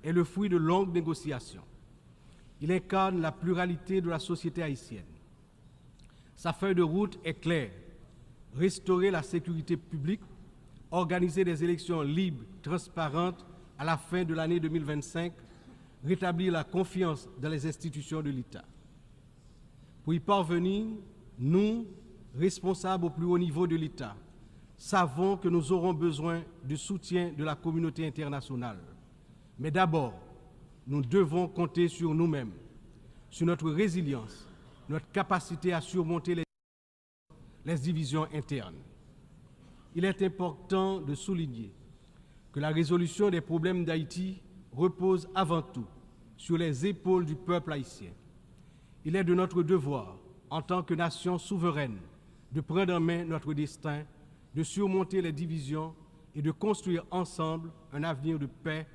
est le fruit de longues négociations. Il incarne la pluralité de la société haïtienne. Sa feuille de route est claire: restaurer la sécurité publique, organiser des élections libres, transparentes à la fin de l'année 2025, rétablir la confiance dans les institutions de l'État. Pour y parvenir, nous, responsables au plus haut niveau de l'État, savons que nous aurons besoin du soutien de la communauté internationale. Mais d'abord, nous devons compter sur nous-mêmes, sur notre résilience, notre capacité à surmonter les divisions internes. Il est important de souligner que la résolution des problèmes d'Haïti repose avant tout sur les épaules du peuple haïtien. Il est de notre devoir, en tant que nation souveraine, de prendre en main notre destin, de surmonter les divisions et de construire ensemble un avenir de paix